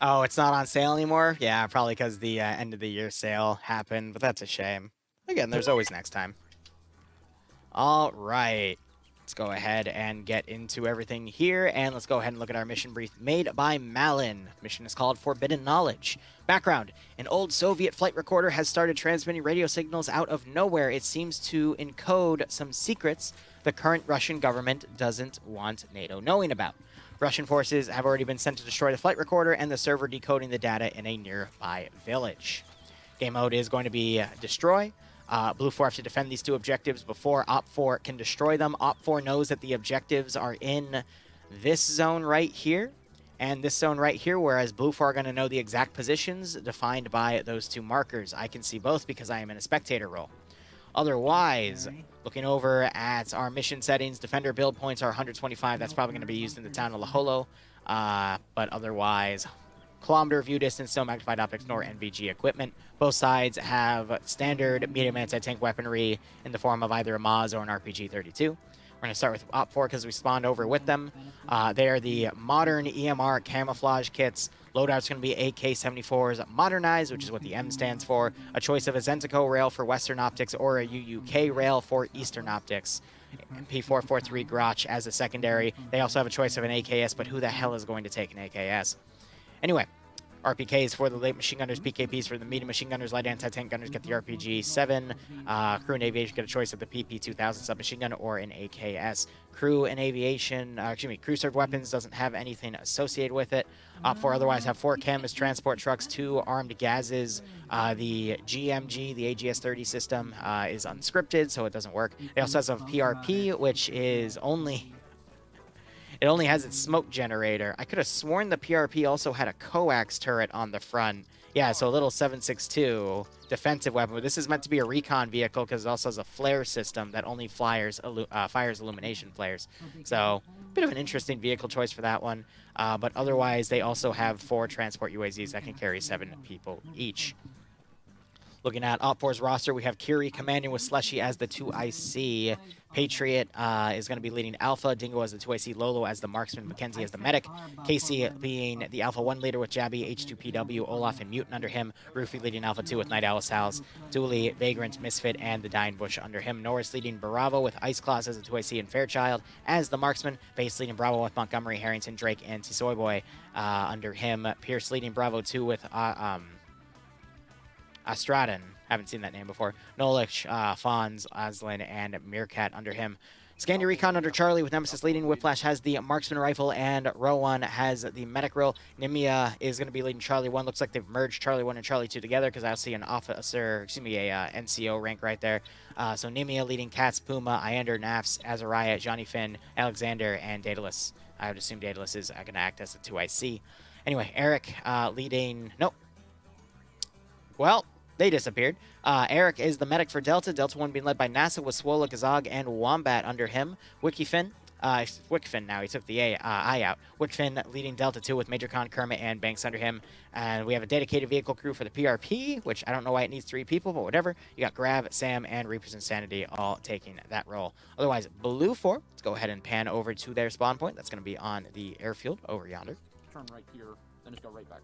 Oh, it's not on sale anymore? Yeah, probably because the end of the year sale happened, but that's a shame. Again, there's always next time. All right. Let's go ahead and get into everything here, and let's go ahead and look at our mission brief made by Malin. The mission is called Forbidden Knowledge. Background: an old Soviet flight recorder has started transmitting radio signals out of nowhere. It seems to encode some secrets the current Russian government doesn't want NATO knowing about. Russian forces have already been sent to destroy the flight recorder and the server decoding the data in a nearby village. Game mode is going to be Destroy. Blue 4 have to defend these two objectives before Op 4 can destroy them. Op 4 knows that the objectives are in this zone right here and this zone right here, whereas Blue 4 are going to know the exact positions defined by those two markers. I can see both because I am in a spectator role. Otherwise, looking over at our mission settings, defender build points are 125. That's probably going to be used in the town of Laholo. But otherwise, kilometer view distance, no magnified optics, nor NVG equipment. Both sides have standard medium anti-tank weaponry in the form of either a Maz or an RPG-32. We're going to start with Op 4 because we spawned over with them. They are the modern EMR camouflage kits. Loadout's going to be AK-74s modernized, which is what the M stands for. A choice of a Zentico rail for Western optics or a UUK rail for Eastern optics. P443 Grotch as a secondary. They also have a choice of an AKS, but who the hell is going to take an AKS? Anyway, RPKs for the late machine gunners, PKPs for the medium machine gunners, light anti-tank gunners get the RPG-7. Crew and aviation get a choice of the PP-2000 submachine gun or an AKS. Crew and aviation, crew served weapons doesn't have anything associated with it. Op 4 otherwise have 4 canvas transport trucks, 2 armed gazes. The GMG, the AGS-30 system, is unscripted, so it doesn't work. They also have a PRP, which is only... It only has its smoke generator. I could have sworn the PRP also had a coax turret on the front. Yeah, so a little 7.62 defensive weapon. But this is meant to be a recon vehicle because it also has a flare system that only fires illumination flares. So, a bit of an interesting vehicle choice for that one. But otherwise, they also have 4 transport UAZs that can carry 7 people each. Looking at Op 4's roster, we have Kiri commanding with Slushy as the 2IC. Patriot is going to be leading Alpha. Dingo as the 2IC. Lolo as the marksman. Mackenzie as the medic. Casey being the Alpha 1 leader with Jabby, H2PW, Olaf, and Mutant under him. Roofy leading Alpha 2 with Night Owl Sal's. Dooley, Vagrant, Misfit, and the Dying Bush under him. Norris leading Bravo with Ice Claws as the 2IC and Fairchild as the marksman. Base leading Bravo with Montgomery, Harrington, Drake, and Tisoy Boy under him. Pierce leading Bravo 2 with... Astradin, haven't seen that name before. Nolich, Fonz, Aslan, and Meerkat under him. Scandy Recon under Charlie with Nemesis leading. Whiplash has the marksman rifle, and Rowan has the medic role. Nimia is going to be leading Charlie 1. Looks like they've merged Charlie 1 and Charlie 2 together because I see an officer, NCO rank right there. So Nimia leading Cats, Puma, Iander, Nafs, Azariah, Johnny Finn, Alexander, and Daedalus. I would assume Daedalus is going to act as the 2IC. Anyway, Eric leading... Nope. Well... They disappeared. Eric is the medic for Delta. Delta 1 being led by NASA with Swola, Gazog, and Wombat under him. Wikifin. Wickfin now. He took the I out. Wickfin leading Delta 2 with Major Khan, Kermit, and Banks under him. And we have a dedicated vehicle crew for the PRP, which I don't know why it needs 3 people, but whatever. You got Grav, Sam, and Reapers Insanity all taking that role. Otherwise, Blue 4. Let's go ahead and pan over to their spawn point. That's going to be on the airfield over yonder. Turn right here, then just go right back.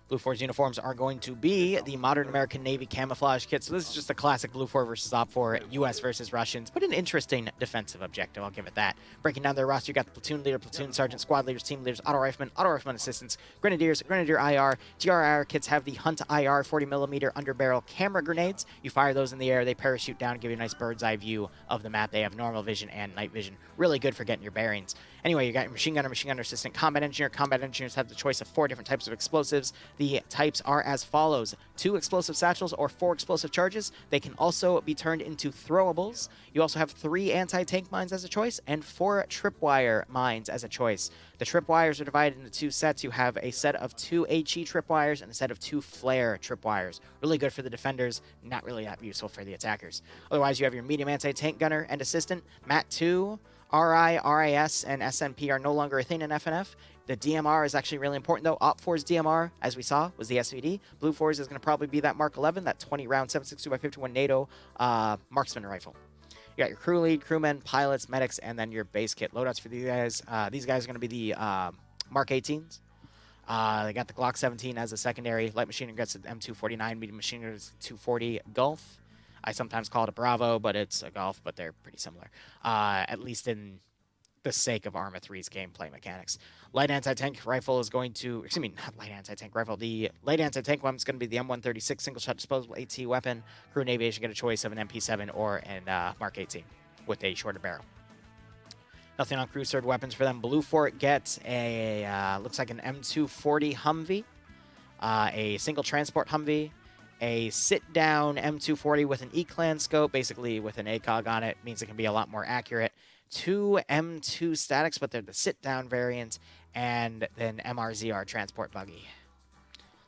Blue 4's uniforms are going to be the modern American Navy camouflage kit. So this is just a classic Blue 4 versus Op 4, US versus Russians, but an interesting defensive objective, I'll give it that. Breaking down their roster, you got the platoon leader, platoon sergeant, squad leaders, team leaders, auto rifleman assistants, grenadiers, grenadier IR. GRIR kits have the Hunt IR 40mm underbarrel camera grenades. You fire those in the air, they parachute down, give you a nice bird's eye view of the map. They have normal vision and night vision. Really good for getting your bearings. Anyway, you got your machine gunner assistant, combat engineer. Combat engineers have the choice of 4 different types of explosives. The types are as follows: 2 explosive satchels or 4 explosive charges. They can also be turned into throwables. You also have 3 anti-tank mines as a choice and 4 tripwire mines as a choice. The tripwires are divided into 2 sets. You have a set of 2 HE tripwires and a set of 2 flare tripwires. Really good for the defenders, not really that useful for the attackers. Otherwise, you have your medium anti-tank gunner and assistant. MAT 2, RI, RIS, and SMP are no longer a thing in FNF. The DMR is actually really important, though. Op 4's DMR, as we saw, was the SVD. Blue 4's is going to probably be that Mark 11, that 20-round 7.62x51 NATO marksman rifle. You got your crew lead, crewmen, pilots, medics, and then your base kit. Loadouts for these guys. These guys are going to be the Mark 18s. They got the Glock 17 as a secondary. Light machine gun gets an M249. Medium machine gun gets 240 Gulf. I sometimes call it a Bravo, but it's a Golf, but they're pretty similar. At least in the sake of Arma 3's gameplay mechanics. Light anti-tank rifle is going to, excuse me, not light anti-tank rifle. The light anti-tank weapon is going to be the M136 single-shot disposable AT weapon. Crew and aviation get a choice of an MP7 or an Mark 18 with a shorter barrel. Nothing on crew sword weapons for them. Blue Fort gets a, looks like an M240 Humvee, a single transport Humvee, a sit-down M240 with an E-clan scope, basically with an ACOG on it, means it can be a lot more accurate. 2 M2 statics, but they're the sit-down variant, and then MRZR transport buggy.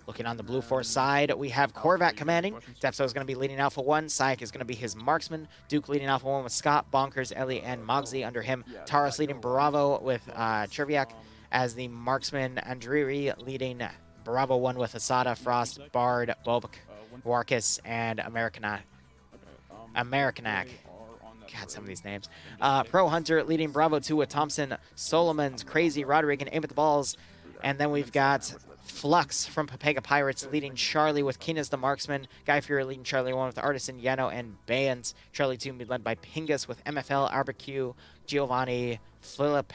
Looking on the Blue Force side, we have Corvat commanding. Defso is going to be leading Alpha 1. Syke is going to be his marksman. Duke leading Alpha 1 with Scott, Bonkers, Ellie, and Mogsley under him. Taurus leading Bravo with Cherviak as the marksman. Andriri leading Bravo 1 with Asada, Frost, Bard, Bobek, Warkus, and Americanak. God, some of these names. Pro Hunter leading Bravo 2 with Thompson, Solomons, Crazy, Roderick, and Aim at the Balls. And then we've got Flux from Papega Pirates leading Charlie with Keenas the Marksman. Guy Fury leading Charlie 1 with Artisan, Yano, and Bayans. Charlie 2 be led by Pingus with MFL, Arbecue, Giovanni, Philip,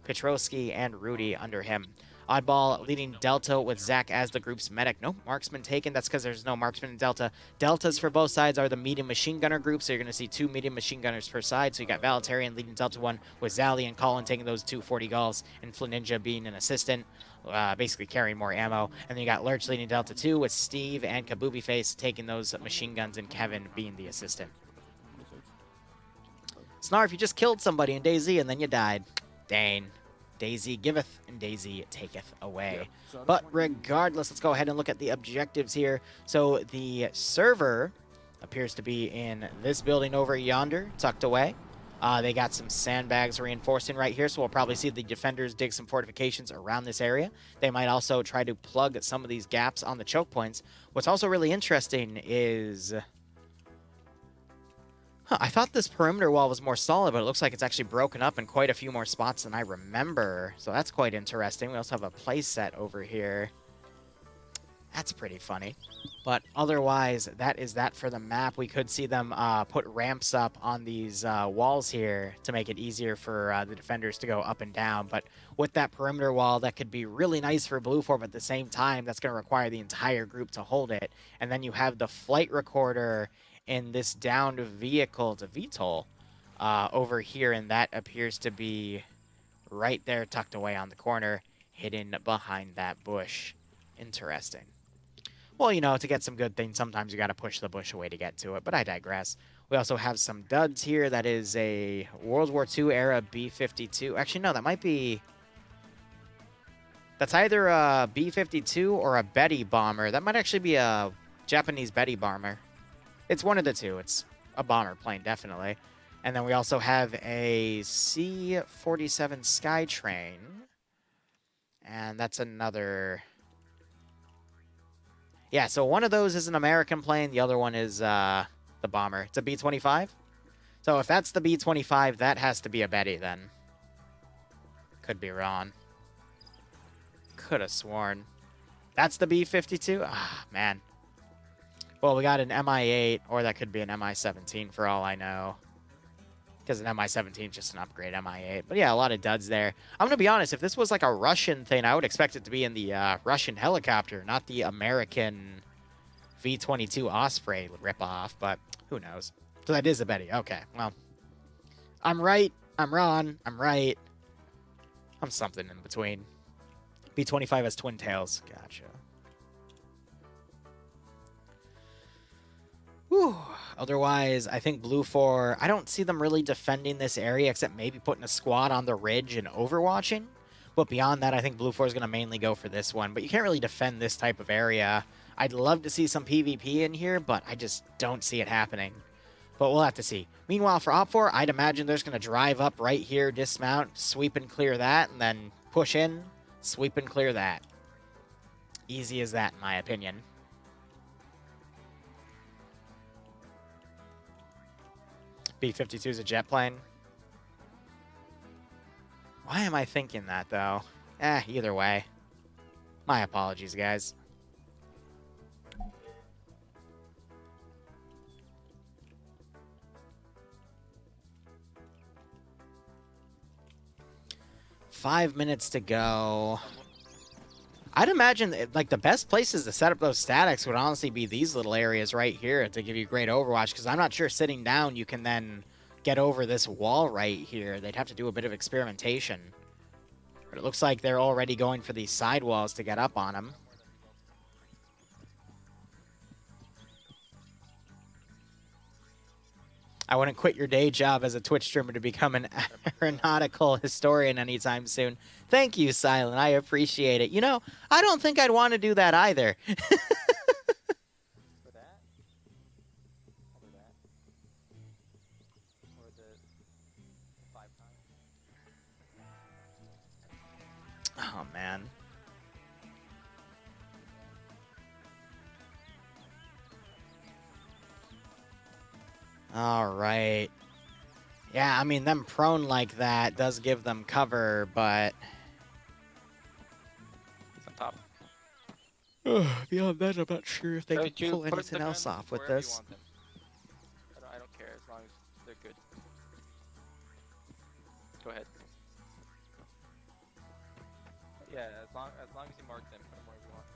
Petrosky, and Rudy under him. Oddball leading Delta with Zach as the group's medic. No marksman taken. That's because there's no marksman in Delta. Deltas for both sides are the medium machine gunner group, so you're going to see 2 medium machine gunners per side. So you got Valitarian leading Delta 1 with Zally and Colin taking those 240 Gulfs, and Flaninja being an assistant, basically carrying more ammo. And then you got Lurch leading Delta 2 with Steve and Kabubi Face taking those machine guns, and Kevin being the assistant. Snarf, you just killed somebody in DayZ and then you died. Dane. Daisy giveth and Daisy taketh away. But regardless, let's go ahead and look at the objectives here. So the server appears to be in this building over yonder, tucked away. They got some sandbags reinforcing right here, so we'll probably see the defenders dig some fortifications around this area. They might also try to plug some of these gaps on the choke points. What's also really interesting is... I thought this perimeter wall was more solid, but it looks like it's actually broken up in quite a few more spots than I remember. So that's quite interesting. We also have a play set over here. That's pretty funny. But otherwise, that is that for the map. We could see them put ramps up on these walls here to make it easier for the defenders to go up and down. But with that perimeter wall, that could be really nice for Blue Form. At the same time, that's going to require the entire group to hold it. And then you have the flight recorder in this downed vehicle to VTOL over here, and that appears to be right there tucked away on the corner, hidden behind that bush. Interesting. Well, you know, to get some good things, sometimes you got to push the bush away to get to it, but I digress. We also have some duds here. That is a World War II era B-52. Actually, no, that might be... That's either a B-52 or a Betty bomber. That might actually be a Japanese Betty bomber. It's one of the two. It's a bomber plane, definitely. And then we also have a C-47 Skytrain. And that's another... Yeah, so one of those is an American plane. The other one is the bomber. It's a B-25. So if that's the B-25, that has to be a Betty then. Could be wrong. Could have sworn. That's the B-52? Ah, man. Well, we got an Mi-8, or that could be an Mi-17 for all I know. Because an Mi-17 is just an upgrade Mi-8. But yeah, a lot of duds there. I'm going to be honest, if this was like a Russian thing, I would expect it to be in the Russian helicopter, not the American V-22 Osprey ripoff, but who knows. So that is a Betty. Okay, well, I'm right, I'm wrong, I'm right. I'm something in between. B-25 has twin tails. Gotcha. Whew. Otherwise, I think Blue 4, I don't see them really defending this area except maybe putting a squad on the ridge and overwatching. But beyond that, I think Blue 4 is going to mainly go for this one. But you can't really defend this type of area. I'd love to see some PvP in here, but I just don't see it happening. But we'll have to see. Meanwhile, for Op 4, I'd imagine they're just going to drive up right here, dismount, sweep and clear that, and then push in, sweep and clear that. Easy as that, in my opinion. B-52 is a jet plane. Why am I thinking that, though? Either way. My apologies, guys. Five minutes to go. I'd imagine like the best places to set up those statics would honestly be these little areas right here to give you great overwatch, because I'm not sure sitting down you can then get over this wall right here. They'd have to do a bit of experimentation. But it looks like they're already going for these side walls to get up on them. I wouldn't quit your day job as a Twitch streamer to become an aeronautical historian anytime soon. Thank you, Silent. I appreciate it. You know, I don't think I'd want to do that either. For that? I'll do that. Or the 5 times. Oh, man. All right. Yeah, I mean, them prone like that does give them cover, but... It's on top. Beyond that, I'm not sure if they So can you pull put anything the else guns off with wherever you this. want them. I don't care as long as they're good. Go ahead. Yeah, as long as you mark them, put them wherever you want.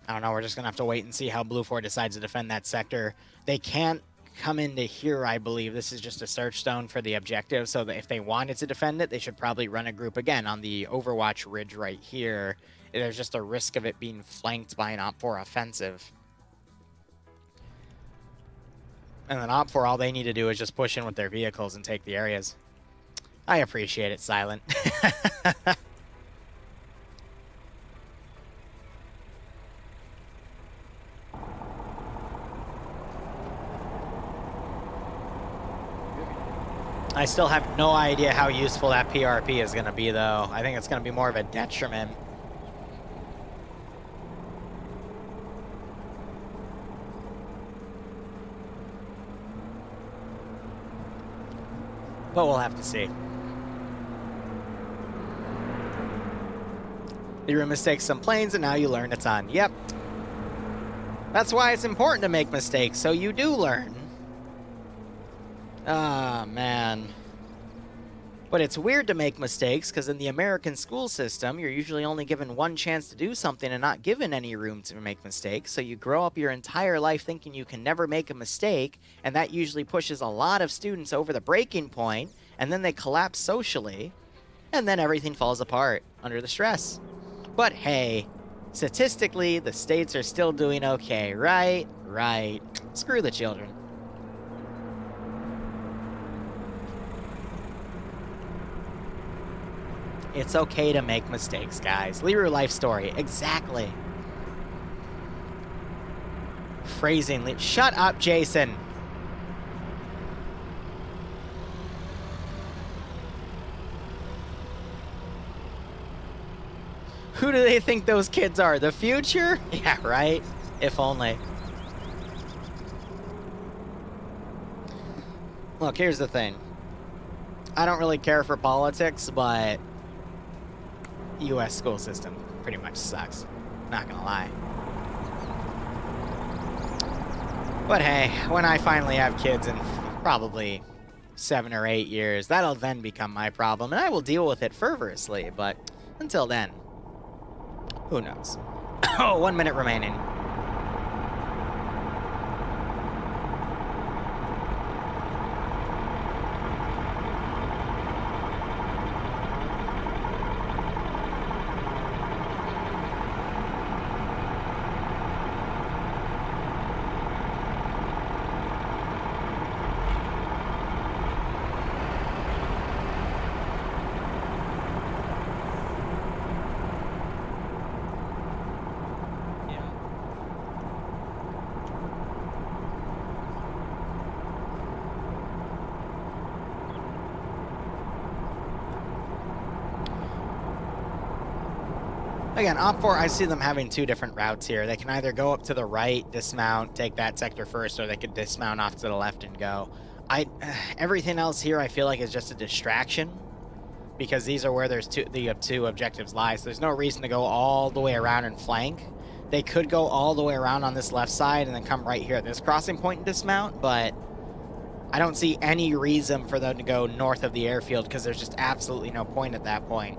I don't know, we're just going to have to wait and see how Blue 4 decides to defend that sector. They can't come into here, I believe. This is just a search zone for the objective, so that if they wanted to defend it, they should probably run a group again on the Overwatch ridge right here. There's just a risk of it being flanked by an Op4 offensive. And then Op4, all they need to do is just push in with their vehicles and take the areas. I appreciate it, Silent. I still have no idea how useful that PRP is going to be, though. I think it's going to be more of a detriment. But we'll have to see. Liru mistakes some planes, and now you learn a ton. Yep. That's why it's important to make mistakes, so you do learn. Ah, man. But it's weird to make mistakes, because in the American school system, you're usually only given one chance to do something and not given any room to make mistakes. So you grow up your entire life thinking you can never make a mistake, and that usually pushes a lot of students over the breaking point, and then they collapse socially, and then everything falls apart under the stress. But hey, statistically, the states are still doing okay, right? Right. Screw the children. It's okay to make mistakes, guys. Liru life story. Exactly. Phrasing. Shut up, Jason. Who do they think those kids are? The future? Yeah, right? If only. Look, here's the thing. I don't really care for politics, but U.S. school system pretty much sucks. Not gonna lie. But hey, when I finally have kids in probably 7 or 8 years, that'll then become my problem, and I will deal with it fervorously, but until then, who knows? Oh, 1 minute remaining. Again, Op4, I see them having 2 different routes here. They can either go up to the right, dismount, take that sector first, or they could dismount off to the left and go. Everything else here I feel like is just a distraction, because these are where the two objectives lie. So there's no reason to go all the way around and flank. They could go all the way around on this left side and then come right here at this crossing point and dismount, but I don't see any reason for them to go north of the airfield, because there's just absolutely no point at that point.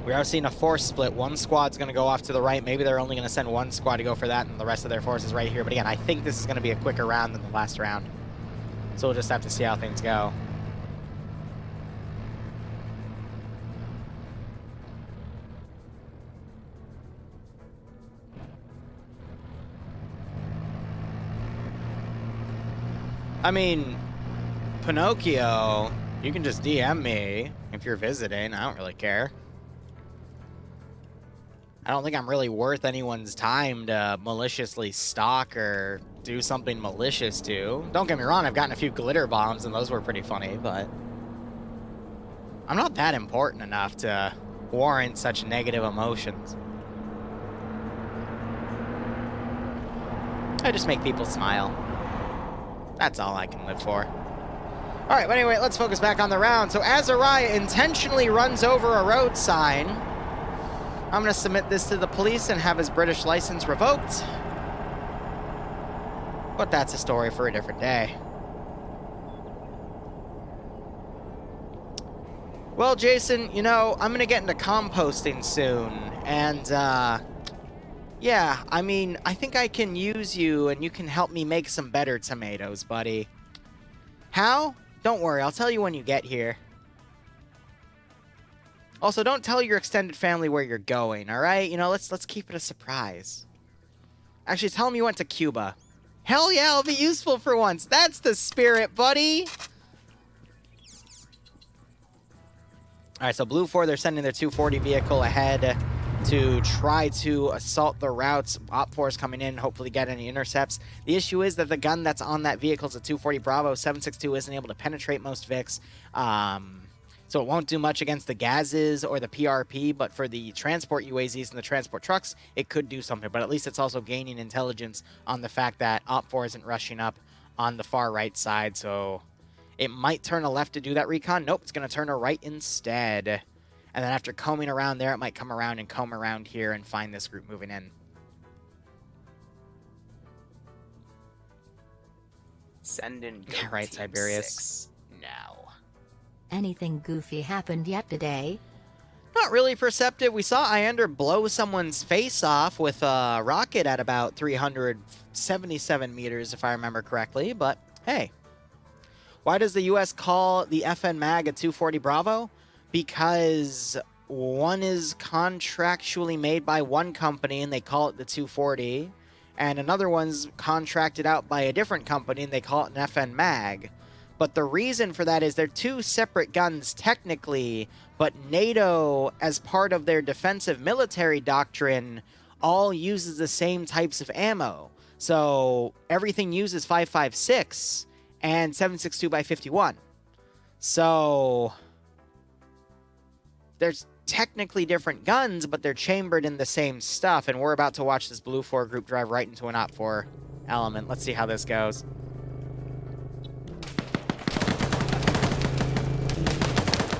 We are seeing a force split. One squad's going to go off to the right. Maybe they're only going to send one squad to go for that, and the rest of their force is right here. But again, I think this is going to be a quicker round than the last round. So we'll just have to see how things go. I mean, Pinocchio, you can just DM me if you're visiting. I don't really care. I don't think I'm really worth anyone's time to maliciously stalk or do something malicious to. Don't get me wrong, I've gotten a few glitter bombs and those were pretty funny, but I'm not that important enough to warrant such negative emotions. I just make people smile. That's all I can live for. All right, but anyway, let's focus back on the round. So Azariah intentionally runs over a road sign. I'm going to submit this to the police and have his British license revoked. But that's a story for a different day. Well, Jason, you know, I'm going to get into composting soon. And, yeah, I mean, I think I can use you and you can help me make some better tomatoes, buddy. How? Don't worry, I'll tell you when you get here. Also, don't tell your extended family where you're going, all right? You know, let's keep it a surprise. Actually, tell them you went to Cuba. Hell yeah, I'll be useful for once. That's the spirit, buddy. All right, so Blue 4, they're sending their 240 vehicle ahead to try to assault the routes. Op 4 is coming in, hopefully get any intercepts. The issue is that the gun that's on that vehicle is a 240 Bravo. 762 isn't able to penetrate most VICs. So it won't do much against the Gazes or the PRP, but for the transport UAZs and the transport trucks, it could do something. But at least it's also gaining intelligence on the fact that Op 4 isn't rushing up on the far right side. So it might turn a left to do that recon. Nope, it's going to turn a right instead. And then after combing around there, it might come around and comb around here and find this group moving in. Send in Yeah, right, Tiberius. now. Anything goofy happened yet today? Not really perceptive. We saw Iander blow someone's face off with a rocket at about 377 meters, if I remember correctly. But, hey. Why does the U.S. call the FN Mag a 240 Bravo? Because one is contractually made by one company, and they call it the 240. And another one's contracted out by a different company, and they call it an FN Mag. But the reason for that is they're two separate guns technically, but NATO, as part of their defensive military doctrine, all uses the same types of ammo. So everything uses 5.56 and 7.62 by 51. So there's technically different guns, but they're chambered in the same stuff. And we're about to watch this Blue 4 group drive right into an Op 4 element. Let's see how this goes.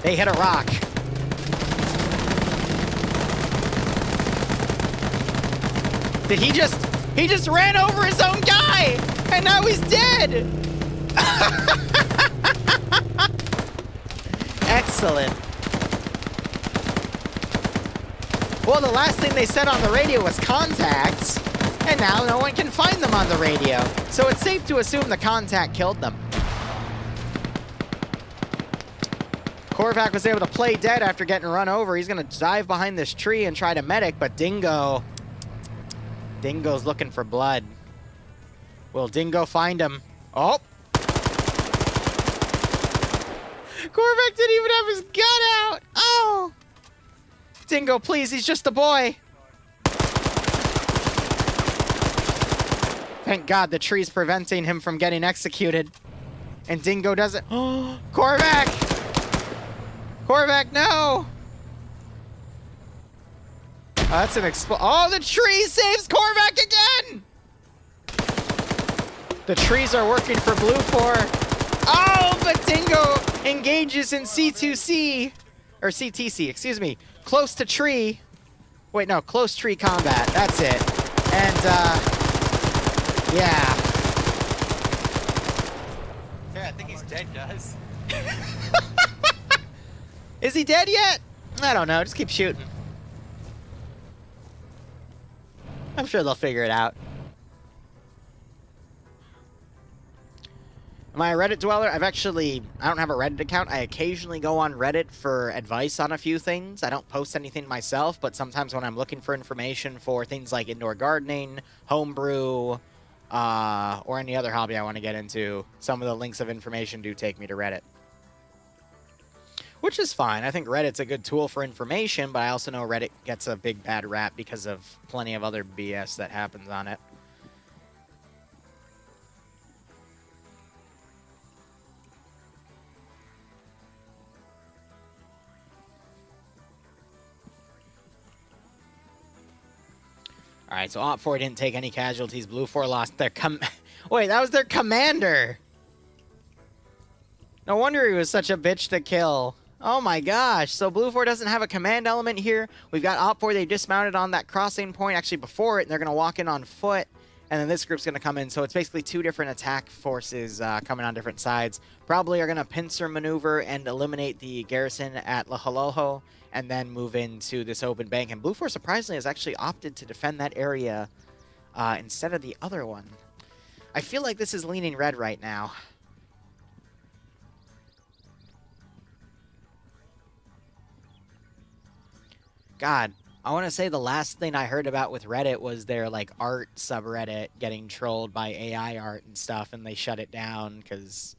They hit a rock. Did he just ran over his own guy, and now he's dead. Excellent. Well, the last thing they said on the radio was contacts, and now no one can find them on the radio. So it's safe to assume the contact killed them. Korvac was able to play dead after getting run over. He's going to dive behind this tree and try to medic, but Dingo's looking for blood. Will Dingo find him? Oh! Korvac didn't even have his gun out! Oh! Dingo, please, he's just a boy. Thank God the tree's preventing him from getting executed. And Dingo doesn't... Oh! Korvac! Korvac, no! Oh, that's an Oh, the tree saves Korvac again! The trees are working for Blue 4. Oh, but Dingo engages in C2C. Or CTC, excuse me. Close to tree. Wait, no, close tree combat. That's it. And, yeah. Yeah, I think he's dead, guys. Is he dead yet? I don't know. Just keep shooting. I'm sure they'll figure it out. Am I a Reddit dweller? I don't have a Reddit account. I occasionally go on Reddit for advice on a few things. I don't post anything myself, but sometimes when I'm looking for information for things like indoor gardening, homebrew, or any other hobby I want to get into, some of the links of information do take me to Reddit. Which is fine. I think Reddit's a good tool for information, but I also know Reddit gets a big bad rap because of plenty of other BS that happens on it. All right, so Op 4 didn't take any casualties. Blue 4 lost their Wait, that was their commander. No wonder he was such a bitch to kill. Oh my gosh. So Blue 4 doesn't have a command element here. We've got Op 4. They dismounted on that crossing point, actually before it, and they're going to walk in on foot. And then this group's going to come in. So it's basically two different attack forces coming on different sides. Probably are going to pincer maneuver and eliminate the garrison at Lahaloho, and then move into this open bank. And Blue 4, surprisingly, has actually opted to defend that area instead of the other one. I feel like this is leaning red right now. God, I want to say the last thing I heard about with Reddit was their, like, art subreddit getting trolled by AI art and stuff, and they shut it down because...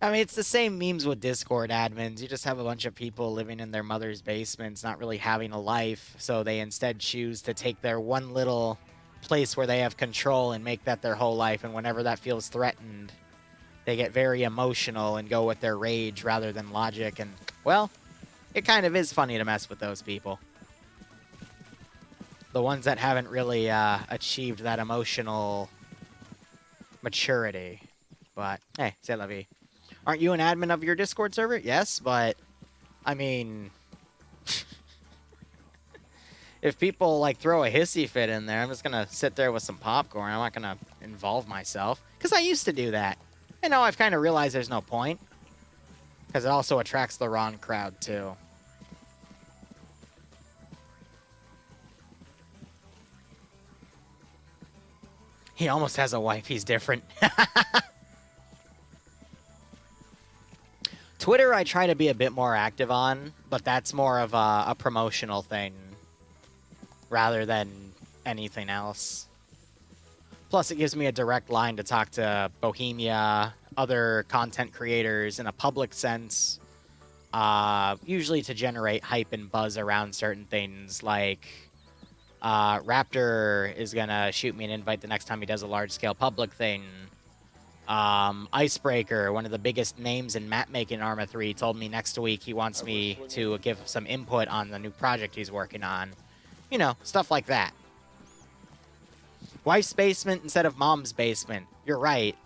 I mean, it's the same memes with Discord admins. You just have a bunch of people living in their mother's basements, not really having a life, so they instead choose to take their one little place where they have control and make that their whole life, and whenever that feels threatened, they get very emotional and go with their rage rather than logic, and, well, it kind of is funny to mess with those people. The ones that haven't really achieved that emotional maturity. But, hey, c'est la vie. Aren't you an admin of your Discord server? Yes, but, I mean, if people, like, throw a hissy fit in there, I'm just going to sit there with some popcorn. I'm not going to involve myself. Because I used to do that. And now I've kind of realized there's no point. Because it also attracts the wrong crowd, too. He almost has a wife. He's different. Twitter, I try to be a bit more active on, but that's more of a promotional thing rather than anything else. Plus, it gives me a direct line to talk to Bohemia, other content creators in a public sense, usually to generate hype and buzz around certain things, like Raptor is going to shoot me an invite the next time he does a large-scale public thing. Icebreaker, one of the biggest names in map making Arma 3, told me next week he wants me to give some input on the new project he's working on. You know, stuff like that. Wife's basement instead of mom's basement. You're right.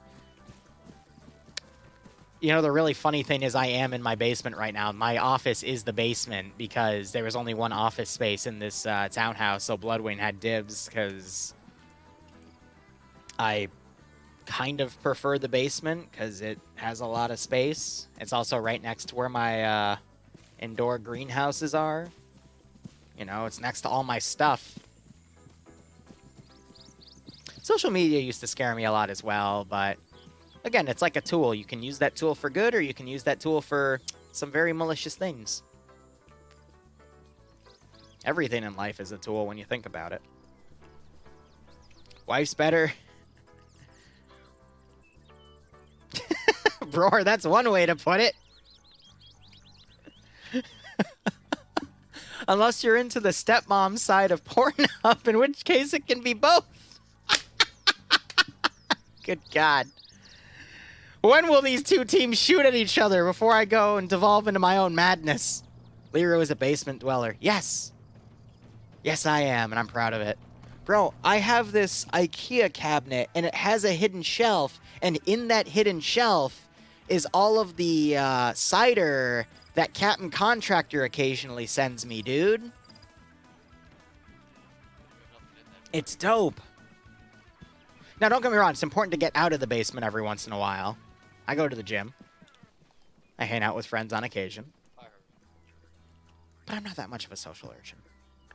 You know, the really funny thing is I am in my basement right now. My office is the basement because there was only one office space in this townhouse, so Bloodwing had dibs because I kind of prefer the basement because it has a lot of space. It's also right next to where my indoor greenhouses are. You know, it's next to all my stuff. Social media used to scare me a lot as well, but again, it's like a tool. You can use that tool for good, or you can use that tool for some very malicious things. Everything in life is a tool when you think about it. Wife's better. Broer, that's one way to put it. Unless you're into the stepmom side of Pornhub, in which case it can be both. Good God. When will these two teams shoot at each other before I go and devolve into my own madness? Liru is a basement dweller. Yes. Yes, I am, and I'm proud of it. Bro, I have this IKEA cabinet, and it has a hidden shelf, and in that hidden shelf is all of the cider that Captain Contractor occasionally sends me, dude. It's dope. Now, don't get me wrong. It's important to get out of the basement every once in a while. I go to the gym. I hang out with friends on occasion. But I'm not that much of a social urchin.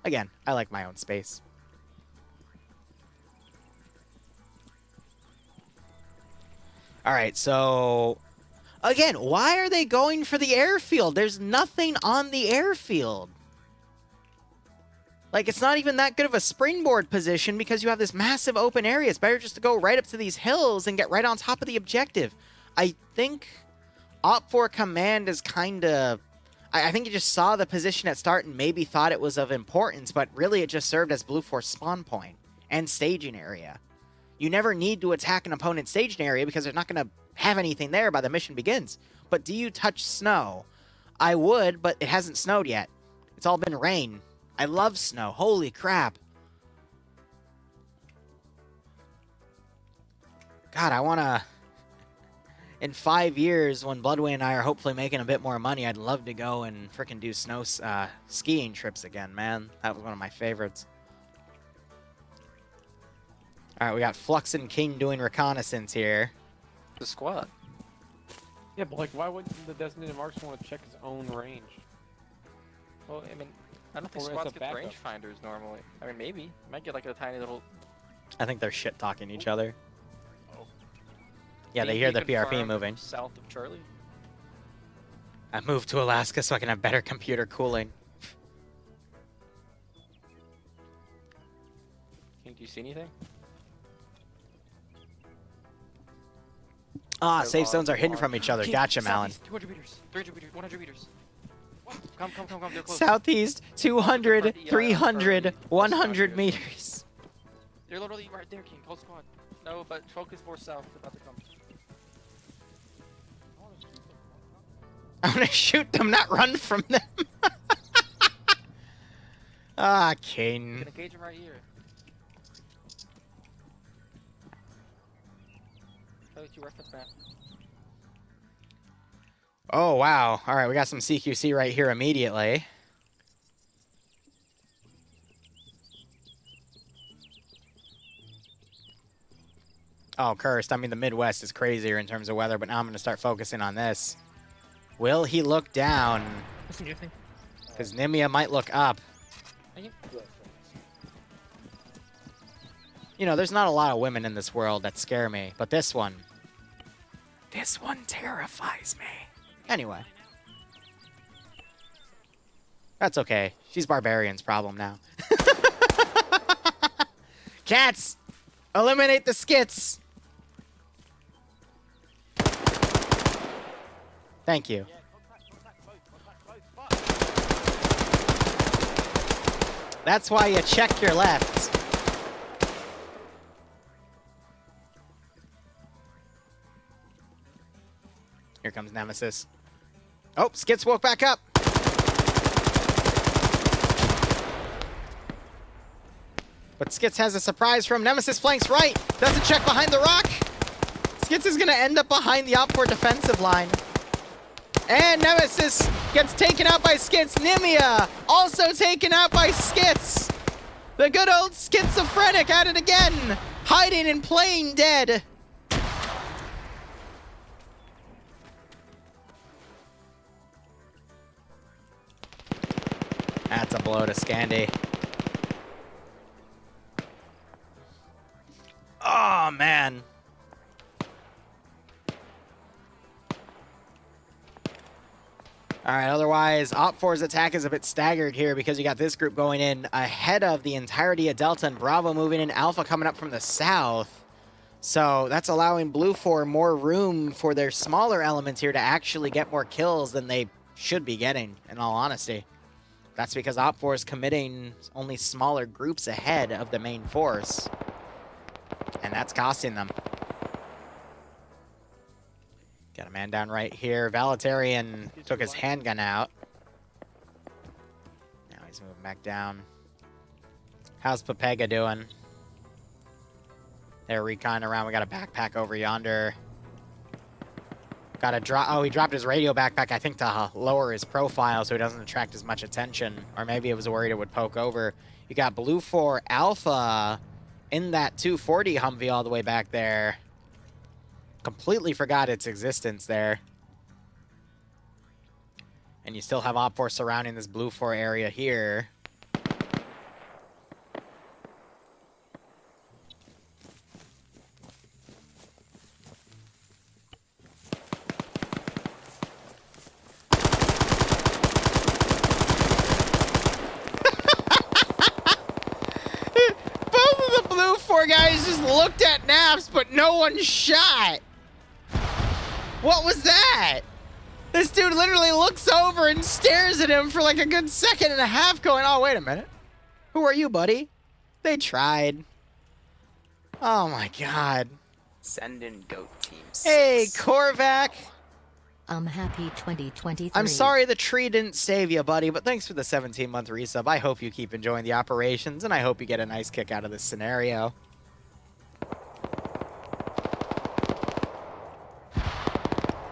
Again, I like my own space. All right, so... Again, why are they going for the airfield? There's nothing on the airfield. Like, it's not even that good of a springboard position because you have this massive open area. It's better just to go right up to these hills and get right on top of the objective. I think Op4 Command is kind of... I think you just saw the position at start and maybe thought it was of importance, but really it just served as Blue Force spawn point and staging area. You never need to attack an opponent's staging area because they're not going to have anything there by the mission begins. But do you touch snow? I would, but it hasn't snowed yet. It's all been rain. I love snow. Holy crap. God, I want to... In 5 years, when Bloodway and I are hopefully making a bit more money, I'd love to go and frickin' do snow skiing trips again, man. That was one of my favorites. All right, we got Flux and King doing reconnaissance here. The squad. Yeah, but like, why wouldn't the designated marksman want to check his own range? Well, I mean, I don't think Or as squads a get backup. rangefinders normally. I mean, maybe. Might get like a tiny little... I think they're shit-talking each other. Oh. Yeah, they hear the PRP confirmed moving. South of Charlie. I moved to Alaska so I can have better computer cooling. Do you see anything? Ah, They're safe zones are hidden on. from each other. Gotcha, Malin. Southeast, 200 meters, 300 meters, 100 meters. Come, they're close. Southeast, 200, Yeah, 300, sorry. 100 meters. They're literally right there, King. Close squad. No, but focus more south. They're about to come. I'm gonna shoot them, not run from them. Ah, I'm King. gonna engage them right here. Show you reference map. Oh, wow. All right, we got some CQC right here immediately. Oh, cursed. I mean, the Midwest is crazier in terms of weather, but now I'm going to start focusing on this. Will he look down? Because Nimia might look up. You know, there's not a lot of women in this world that scare me, but this one terrifies me. Anyway. That's okay. She's Barbarian's problem now. Cats! Eliminate the skits! Thank you. That's why you check your left. Here comes Nemesis. Oh, Skits woke back up. But Skits has a surprise from Nemesis flanks right. Doesn't check behind the rock. Skits is going to end up behind the Op4 defensive line. And Nemesis gets taken out by Skits. Nimia also taken out by Skits. The good old schizophrenic at it again. Hiding and playing dead. That's a blow to Scandy. Oh, man. All right, otherwise, Op4's attack is a bit staggered here because you got this group going in ahead of the entirety of Delta and Bravo moving in, Alpha coming up from the south. So that's allowing Blue 4 more room for their smaller elements here to actually get more kills than they should be getting, in all honesty. That's because Op4 is committing only smaller groups ahead of the main force. And that's costing them. Got a man down right here. Valitarian took his handgun out. Now he's moving back down. How's Pepega doing? They're reconning around. We got a backpack over yonder. Got to drop. Oh, he dropped his radio backpack, I think, to lower his profile so he doesn't attract as much attention. Or maybe it was worried it would poke over. You got Blue 4 Alpha in that 240 Humvee all the way back there. Completely forgot its existence there. And you still have Op 4 surrounding this Blue 4 area here. Guys just looked at naps, but no one shot. What was that? This dude literally looks over and stares at him for like a good second and a half going, oh, wait a minute. Who are you, buddy? They tried. Oh, my God. Send in GOAT Team 6. Hey, Korvac. I'm happy 2023. I'm sorry the tree didn't save you, buddy, but thanks for the 17-month resub. I hope you keep enjoying the operations, and I hope you get a nice kick out of this scenario.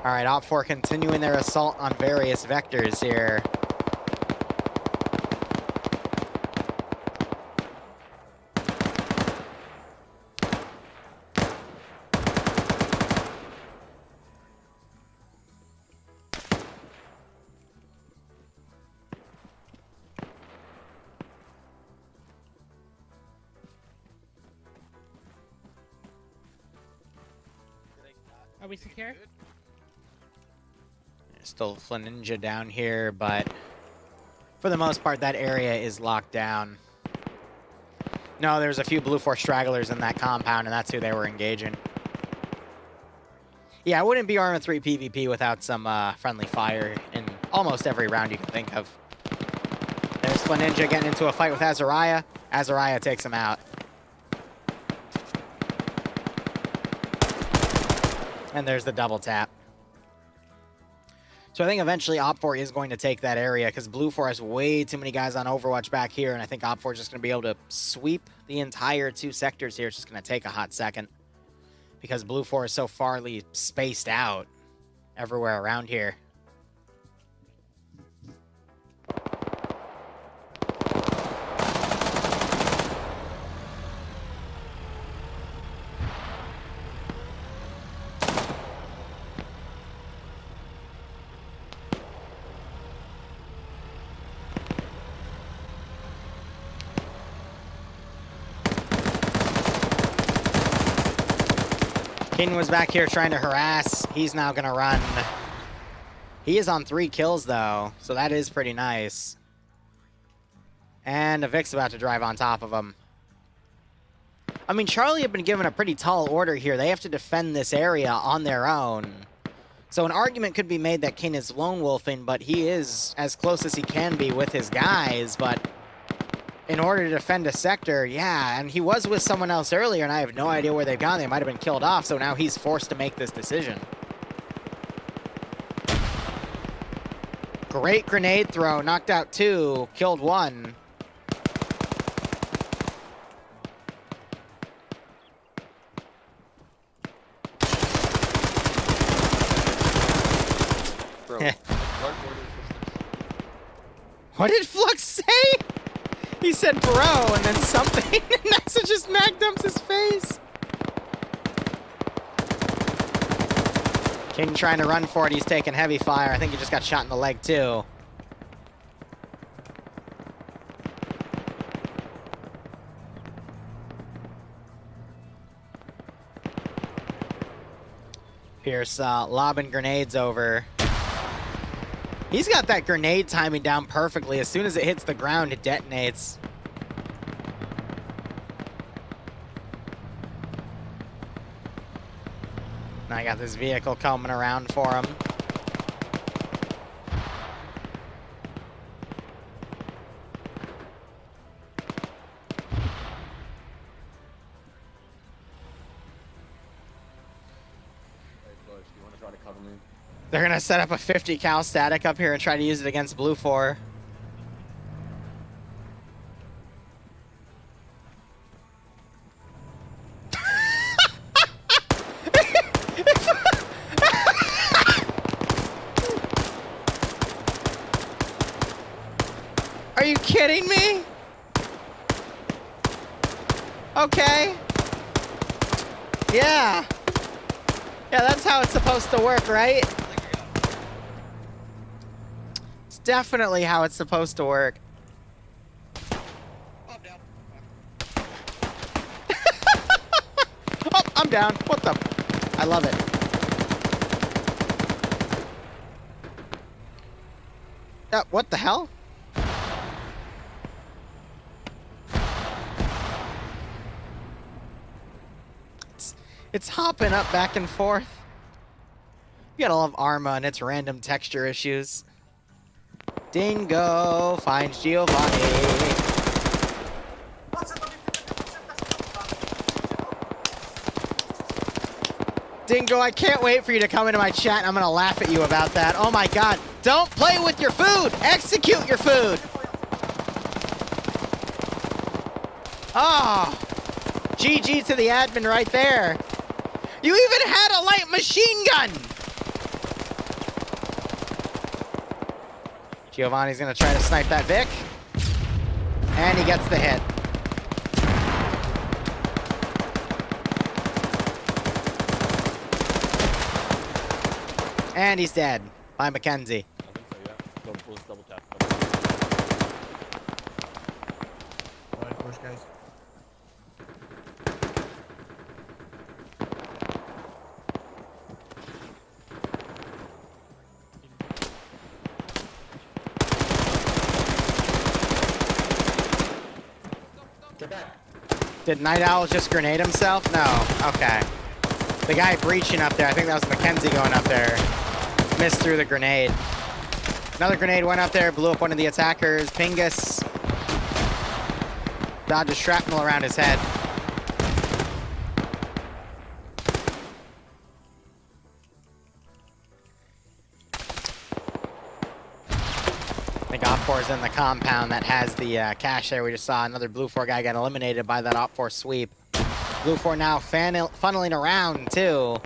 All right, Op 4 continuing their assault on various vectors here. Are we secure? Still Ninja down here, but for the most part, that area is locked down. No, there's a few Blue 4 stragglers in that compound, and that's who they were engaging. Yeah, it wouldn't be Arma 3 PvP without some friendly fire in almost every round you can think of. There's Ninja getting into a fight with Azariah. Azariah takes him out. And there's the double tap. So I think eventually Op 4 is going to take that area because Blue 4 has way too many guys on Overwatch back here, and I think Op 4 is just going to be able to sweep the entire 2 sectors here. It's just going to take a hot second because Blue 4 is so farly spaced out everywhere around here. King was back here trying to harass. He's now going to run. He is on 3 kills, though, so that is pretty nice. And Vic's about to drive on top of him. I mean, Charlie had been given a pretty tall order here. They have to defend this area on their own. So an argument could be made that King is lone wolfing, but he is as close as he can be with his guys, but in order to defend a sector, yeah, and he was with someone else earlier, and I have no idea where they've gone. They might have been killed off, so now he's forced to make this decision. Great grenade throw, knocked out 2, killed 1. Bro. What did Flux say? He said bro and then something, and NASA just mag dumps his face. King trying to run for it. He's taking heavy fire. I think he just got shot in the leg, too. Pierce lobbing grenades over. He's got that grenade timing down perfectly. As soon as it hits the ground, it detonates. Now I got this vehicle coming around for him. They're going to set up a 50 cal static up here and try to use it against Blue 4. kidding me? Okay. Yeah. Yeah, that's how it's supposed to work, right? It's definitely how it's supposed to work. Oh, I'm down. Oh, I'm down. What the? I love it. What the hell? It's hopping up back and forth. You gotta love Arma and its random texture issues. Dingo finds Giovanni. Dingo, I can't wait for you to come into my chat and I'm gonna laugh at you about that. Oh my god. Don't play with your food! Execute your food! Oh! GG to the admin right there. You even had a light machine gun! Giovanni's gonna try to snipe that Vic. And he gets the hit. And he's dead by Mackenzie. I think so, yeah. Double tap. Alright, push, guys. Get back. Did Night Owl just grenade himself? No. Okay. The guy breaching up there, I think that was Mackenzie going up there. Missed through the grenade. Another grenade went up there, blew up one of the attackers. Pingus dodged a shrapnel around his head. I think Op4 is in the compound that has the cache there. We just saw another Blue 4 guy get eliminated by that Op4 sweep. Blue 4 now funneling around, too.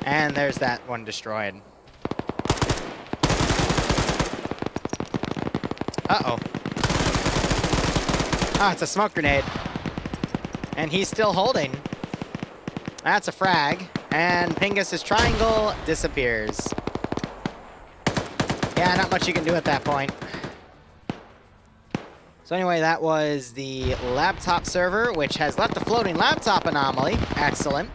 And there's that one destroyed. Uh-oh. Ah, it's a smoke grenade. And he's still holding. That's a frag. And Pingus's triangle disappears. Yeah, not much you can do at that point. So anyway, that was the laptop server, which has left a floating laptop anomaly. Excellent.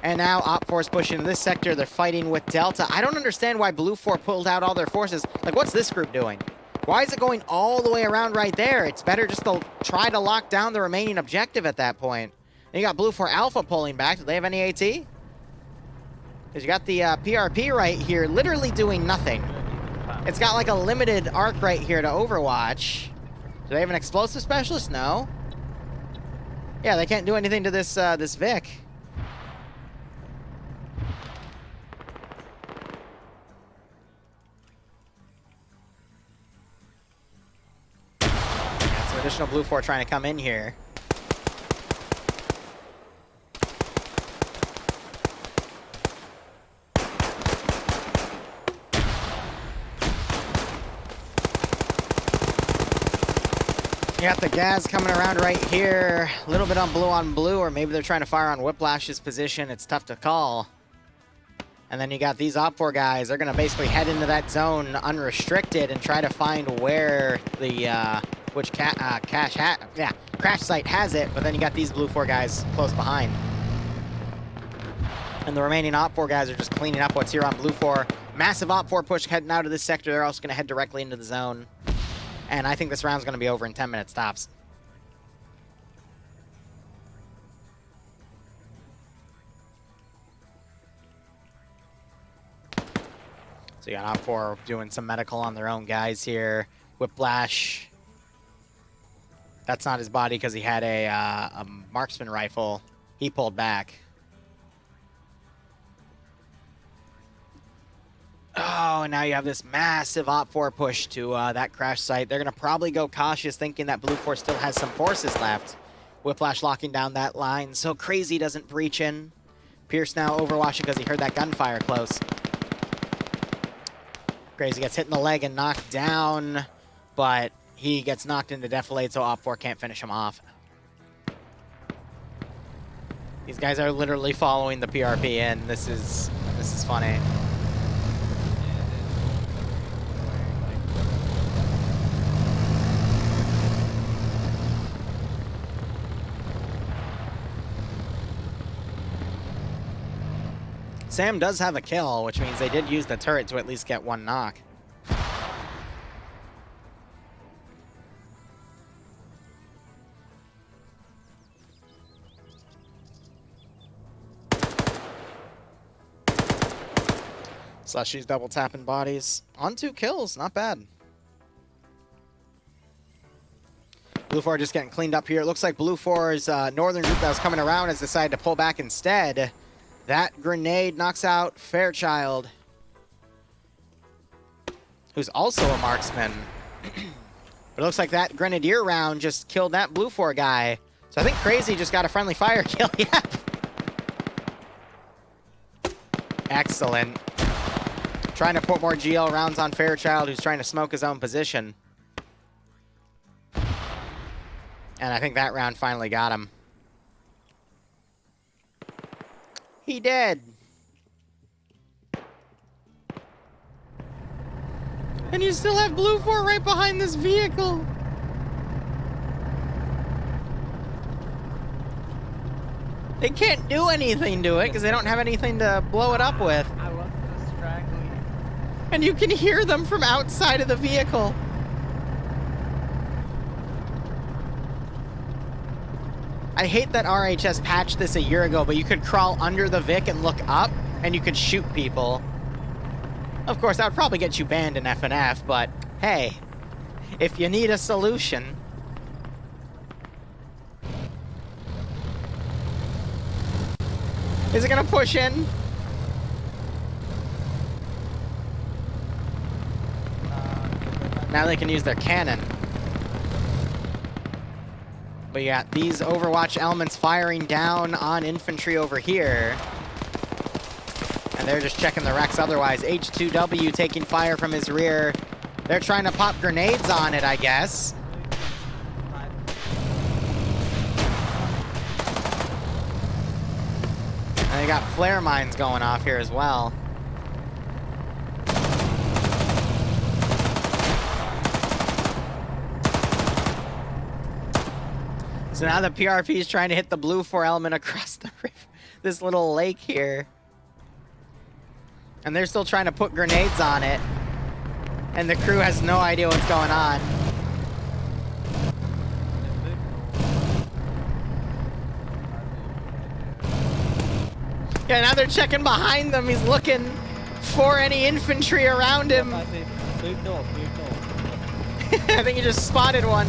And now Op4's pushing into this sector. They're fighting with Delta. I don't understand why Blue 4 pulled out all their forces. Like, what's this group doing? Why is it going all the way around right there? It's better just to try to lock down the remaining objective at that point. And you got Blue 4 Alpha pulling back. Do they have any AT? Because you got the PRP right here literally doing nothing. It's got like a limited arc right here to Overwatch. Do they have an explosive specialist? No. Yeah, they can't do anything to this this Vic. Additional Blue 4 trying to come in here. You got the Gaz coming around right here. A little bit on blue, or maybe they're trying to fire on Whiplash's position. It's tough to call. And then you got these Op4 guys. They're going to basically head into that zone unrestricted and try to find where the which crash site has it, but then you got these Blue 4 guys close behind. And the remaining Op4 guys are just cleaning up what's here on Blue 4. Massive Op4 push heading out of this sector. They're also going to head directly into the zone. And I think this round's going to be over in 10 minutes tops. So you got Op4 doing some medical on their own guys here. Whiplash. That's not his body because he had a marksman rifle. He pulled back. Oh, and now you have this massive Op4 push to that crash site. They're going to probably go cautious thinking that Blue 4 still has some forces left. Whiplash locking down that line so Crazy doesn't breach in. Pierce now overwatching because he heard that gunfire close. Crazy gets hit in the leg and knocked down, but he gets knocked into defilade, so Op 4 can't finish him off. These guys are literally following the PRP in. This is funny. Sam does have a kill, which means they did use the turret to at least get one knock. Slushy's double tapping bodies. On 2 kills, not bad. Blue 4 just getting cleaned up here. It looks like Blue 4's northern group that was coming around has decided to pull back instead. That grenade knocks out Fairchild, who's also a marksman. But it looks like that grenadier round just killed that Blue 4 guy. So I think Crazy just got a friendly fire kill. Yep. Excellent. Trying to put more GL rounds on Fairchild, who's trying to smoke his own position. And I think that round finally got him. He did. And you still have Blue 4 right behind this vehicle. They can't do anything to it because they don't have anything to blow it up with. I love the straggly. And you can hear them from outside of the vehicle. I hate that RHS patched this a year ago, but you could crawl under the Vic and look up, and you could shoot people. Of course, that would probably get you banned in FNF, but hey, if you need a solution. Is it gonna push in? Now they can use their cannon. But you got these Overwatch elements firing down on infantry over here. And they're just checking the wrecks otherwise. H2W taking fire from his rear. They're trying to pop grenades on it, I guess. And they got flare mines going off here as well. So now the PRP is trying to hit the Blue 4 element across the river, this little lake here. And they're still trying to put grenades on it. And the crew has no idea what's going on. Yeah, now they're checking behind them. He's looking for any infantry around him. I think he just spotted one.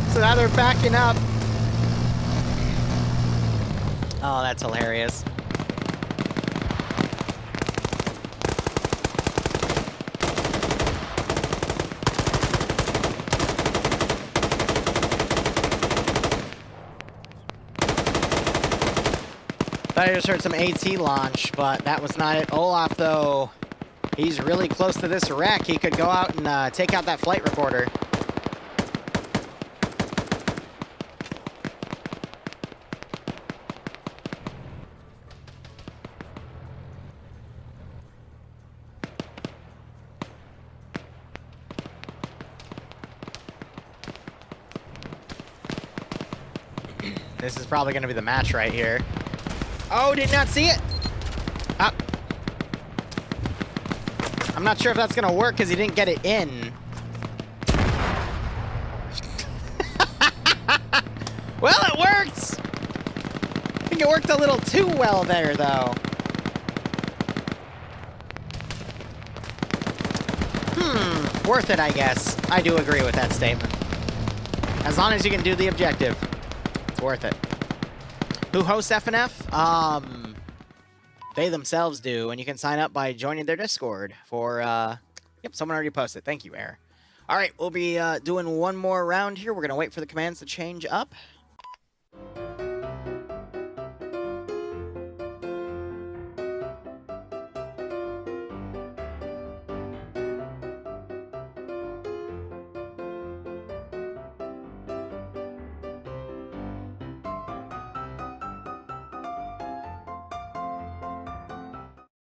So now they're backing up. Oh, that's hilarious. I just heard some AT launch, but that was not it. Olaf, though, he's really close to this wreck. He could go out and take out that flight recorder. This is probably going to be the match right here. Oh, did not see it. Up. I'm not sure if that's going to work because he didn't get it in. Well, it worked. I think it worked a little too well there, though. Worth it, I guess. I do agree with that statement. As long as you can do the objective, it's worth it. Who hosts FNF? They themselves do, and you can sign up by joining their Discord for, yep, someone already posted. Thank you, Air. All right, we'll be doing one more round here. We're going to wait for the commands to change up.